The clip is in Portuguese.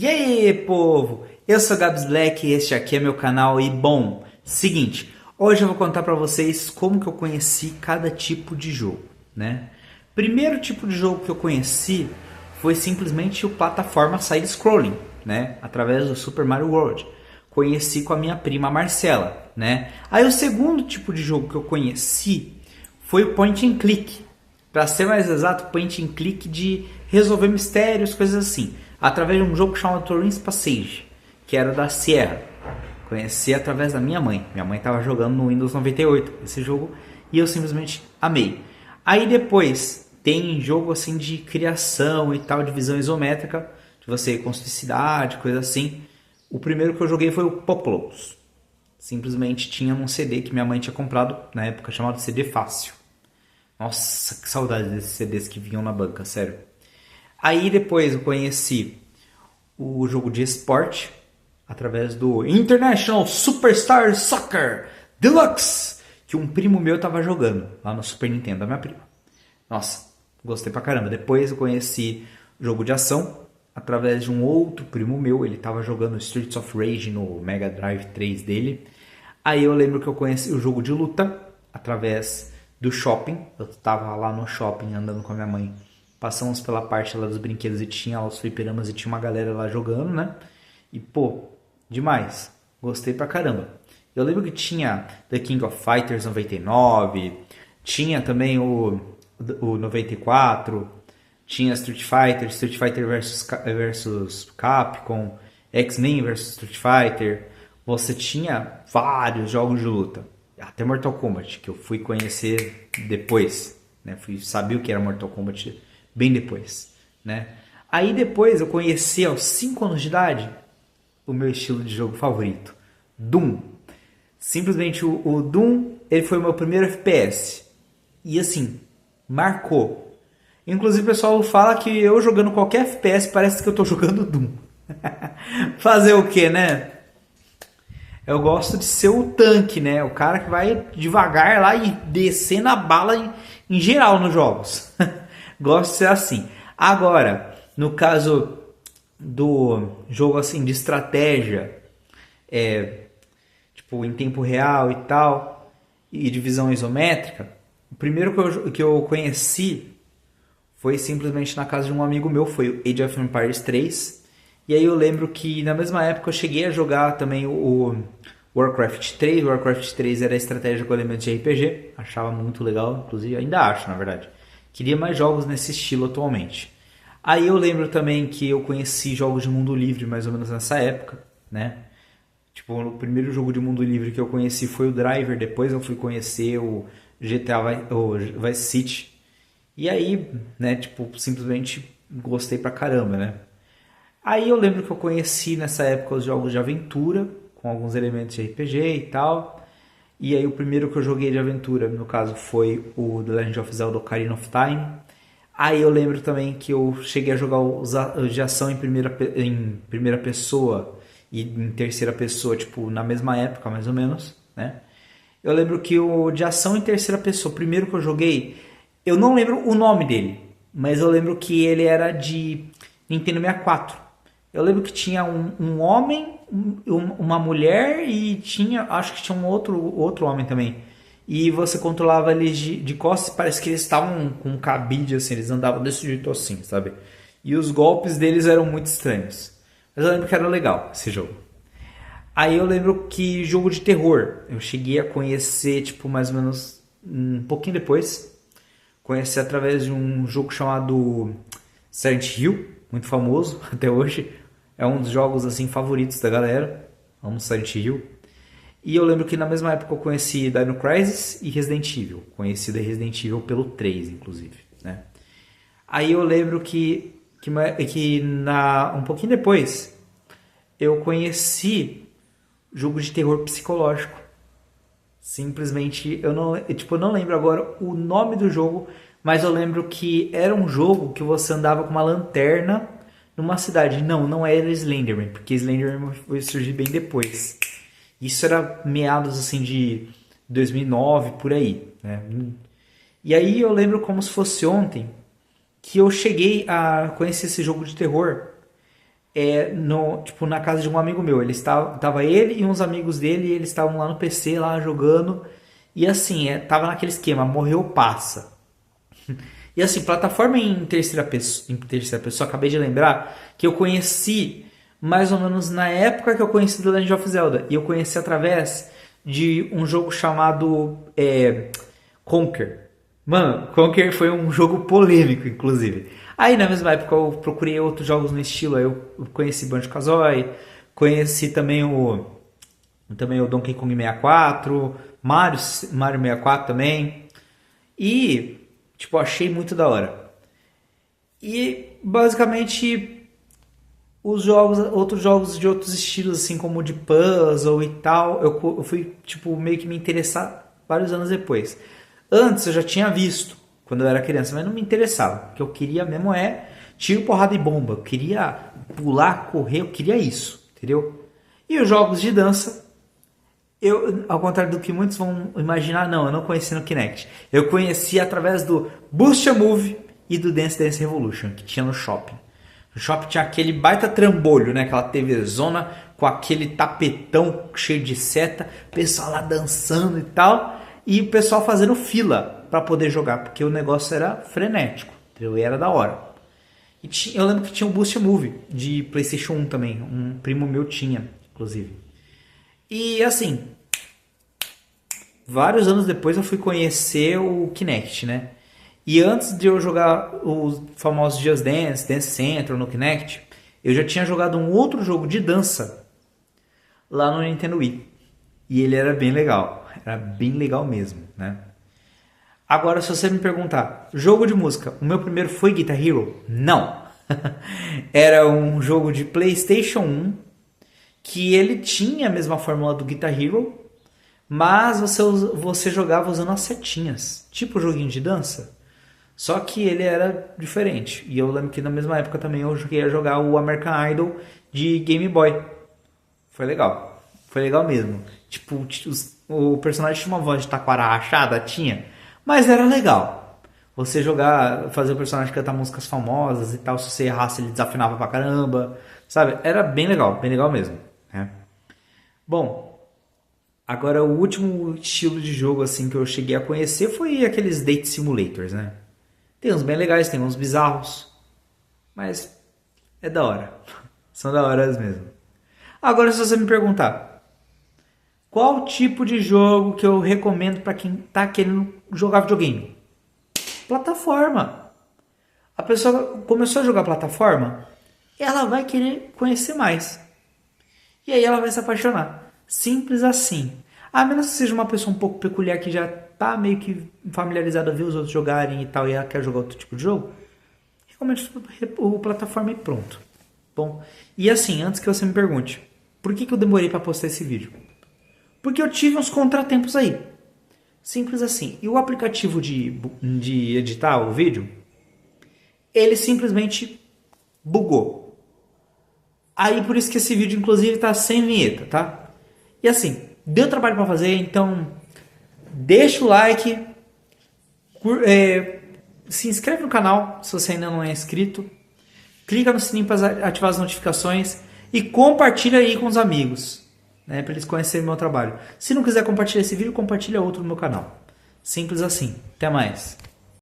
E aí, povo? Eu sou Gabs Black e este aqui é meu canal. E bom, seguinte, hoje eu vou contar pra vocês como que eu conheci cada tipo de jogo, né? Primeiro tipo de jogo que eu conheci foi simplesmente o plataforma side-scrolling, né? Através do Super Mario World. Conheci com a minha prima Marcela, né? Aí o segundo tipo de jogo que eu conheci foi o point and click. Para ser mais exato, point and click de resolver mistérios, coisas assim, através de um jogo chamado Turing's Passage, que era da Sierra. Conheci através da minha mãe. Minha mãe estava jogando no Windows 98 esse jogo e eu simplesmente amei. Aí depois tem jogo assim de criação e tal, de visão isométrica, de você construir cidade, coisa assim. O primeiro que eu joguei foi o Populous. Simplesmente tinha um CD que minha mãe tinha comprado na época, chamado CD Fácil. Nossa, que saudade desses CDs que vinham na banca, sério. Aí depois eu conheci o jogo de esporte através do International Superstar Soccer Deluxe, que um primo meu tava jogando lá no Super Nintendo da minha prima. Nossa, gostei pra caramba. Depois eu conheci o jogo de ação através de um outro primo meu, ele tava jogando Streets of Rage no Mega Drive 3 dele. Aí eu lembro que eu conheci o jogo de luta através do shopping. Eu tava lá no shopping andando com a minha mãe. Passamos pela parte lá dos brinquedos e tinha lá os fliperamas e tinha uma galera lá jogando, né? E pô, demais. Gostei pra caramba. Eu lembro que tinha The King of Fighters 99, tinha também o 94, tinha Street Fighter versus Capcom, X-Men versus Street Fighter. Você tinha vários jogos de luta. Até Mortal Kombat, que eu fui conhecer depois, né? Fui saber o que era Mortal Kombat bem depois, né? Aí depois eu conheci aos 5 anos de idade o meu estilo de jogo favorito, Doom. Simplesmente o Doom, ele foi o meu primeiro FPS. E assim, marcou. Inclusive o pessoal fala que eu jogando qualquer FPS parece que eu tô jogando Doom. Fazer o que, né? Eu gosto de ser o tanque, né? O cara que vai devagar lá e descer na bala em geral nos jogos. Gosto de ser assim. Agora, no caso do jogo assim de estratégia, tipo em tempo real e tal, e de visão isométrica, o primeiro que eu conheci foi simplesmente na casa de um amigo meu, foi o Age of Empires 3. E aí eu lembro que na mesma época eu cheguei a jogar também o Warcraft 3. O Warcraft 3 era estratégia com elementos de RPG. Achava muito legal, inclusive ainda acho, na verdade. Queria mais jogos nesse estilo atualmente. Aí eu lembro também que eu conheci jogos de mundo livre mais ou menos nessa época, né? Tipo, o primeiro jogo de mundo livre que eu conheci foi o Driver. Depois eu fui conhecer o o Vice City. E aí, né, tipo, simplesmente gostei pra caramba, né? Aí eu lembro que eu conheci nessa época os jogos de aventura, com alguns elementos de RPG e tal. E aí o primeiro que eu joguei de aventura, no caso, foi o The Legend of Zelda Ocarina of Time. Aí eu lembro também que eu cheguei a jogar os de ação em primeira pessoa e em terceira pessoa, tipo, na mesma época, mais ou menos, né? Eu lembro que o de ação em terceira pessoa, o primeiro que eu joguei, eu não lembro o nome dele, mas eu lembro que ele era de Nintendo 64. Eu lembro que tinha um homem, uma mulher e tinha, acho que tinha um outro homem também. E você controlava eles de costas, parece que eles estavam com um cabide assim, eles andavam desse jeito assim, sabe? E os golpes deles eram muito estranhos. Mas eu lembro que era legal esse jogo. Aí eu lembro que jogo de terror, eu cheguei a conhecer, tipo, mais ou menos um pouquinho depois. Conheci através de um jogo chamado Silent Hill, muito famoso até hoje. É um dos jogos assim favoritos da galera. Amo Silent Hill. E eu lembro que na mesma época eu conheci Dino Crisis e Resident Evil. Conheci Resident Evil pelo 3, inclusive, né? Aí eu lembro um pouquinho depois eu conheci jogo de terror psicológico. Simplesmente eu não lembro agora o nome do jogo, mas eu lembro que era um jogo que você andava com uma lanterna numa cidade. Não era Slenderman, porque Slenderman foi surgir bem depois. Isso era meados assim de 2009 por aí, né? E aí eu lembro como se fosse ontem que eu cheguei a conhecer esse jogo de terror tipo, na casa de um amigo meu. Tava ele e uns amigos dele, e eles estavam lá no PC, lá jogando. E assim, tava naquele esquema, morreu, passa. E assim, plataforma em terceira pessoa, acabei de lembrar que eu conheci mais ou menos na época que eu conheci The Legend of Zelda. E eu conheci através de um jogo chamado Conker. Mano, Conker foi um jogo polêmico, inclusive. Aí na mesma época eu procurei outros jogos no estilo. Aí eu conheci Banjo-Kazooie, conheci também o Donkey Kong 64, Mario 64 também. E, tipo, achei muito da hora. E, basicamente, outros jogos de outros estilos, assim, como de puzzle e tal, eu fui, tipo, meio que me interessar vários anos depois. Antes eu já tinha visto, quando eu era criança, mas não me interessava. O que eu queria mesmo tiro, porrada e bomba. Eu queria pular, correr, eu queria isso, entendeu? E os jogos de dança, ao contrário do que muitos vão imaginar, não, eu não conheci no Kinect. Eu conheci através do Boost a Move e do Dance Dance Revolution, que tinha no shopping. No shopping tinha aquele baita trambolho, né? Aquela TVzona com aquele tapetão cheio de seta, pessoal lá dançando e tal, e o pessoal fazendo fila para poder jogar, porque o negócio era frenético, entendeu? E era da hora. Eu lembro que tinha o Boost a Move de PlayStation 1 também, um primo meu tinha, inclusive. E assim, vários anos depois eu fui conhecer o Kinect, né? E antes de eu jogar os famosos Just Dance, Dance Central no Kinect, eu já tinha jogado um outro jogo de dança lá no Nintendo Wii. E ele era bem legal, era bem legal mesmo, né? Agora, se você me perguntar, jogo de música, o meu primeiro foi Guitar Hero? Não! Era um jogo de PlayStation 1 que ele tinha a mesma fórmula do Guitar Hero, mas você jogava usando as setinhas, tipo joguinho de dança. Só que ele era diferente. E eu lembro que na mesma época também eu cheguei a jogar o American Idol de Game Boy. Foi legal. Foi legal mesmo. Tipo, o personagem tinha uma voz de taquara rachada, tinha. Mas era legal. Você jogar, fazer o personagem cantar músicas famosas e tal. Se você errasse, ele desafinava pra caramba. Sabe? Era bem legal mesmo. Né? Bom, agora o último estilo de jogo assim que eu cheguei a conhecer foi aqueles Date Simulators, né? Tem uns bem legais, tem uns bizarros, mas é da hora. São da hora mesmo. Agora, se você me perguntar, qual tipo de jogo que eu recomendo para quem tá querendo jogar videogame? Plataforma. A pessoa começou a jogar plataforma, ela vai querer conhecer mais. E aí ela vai se apaixonar. Simples assim. A menos que seja uma pessoa um pouco peculiar que já tá meio que familiarizada a ver os outros jogarem e tal, e ela quer jogar outro tipo de jogo, recomendo o plataforma e pronto. Bom, e assim, antes que você me pergunte, por que eu demorei para postar esse vídeo? Porque eu tive uns contratempos aí. Simples assim. E o aplicativo de editar o vídeo, ele simplesmente bugou. Aí por isso que esse vídeo inclusive tá sem vinheta, tá? E assim, deu trabalho para fazer, então deixa o like, se inscreve no canal se você ainda não é inscrito, clica no sininho para ativar as notificações e compartilha aí com os amigos, né, para eles conhecerem o meu trabalho. Se não quiser compartilhar esse vídeo, compartilha outro no meu canal. Simples assim. Até mais.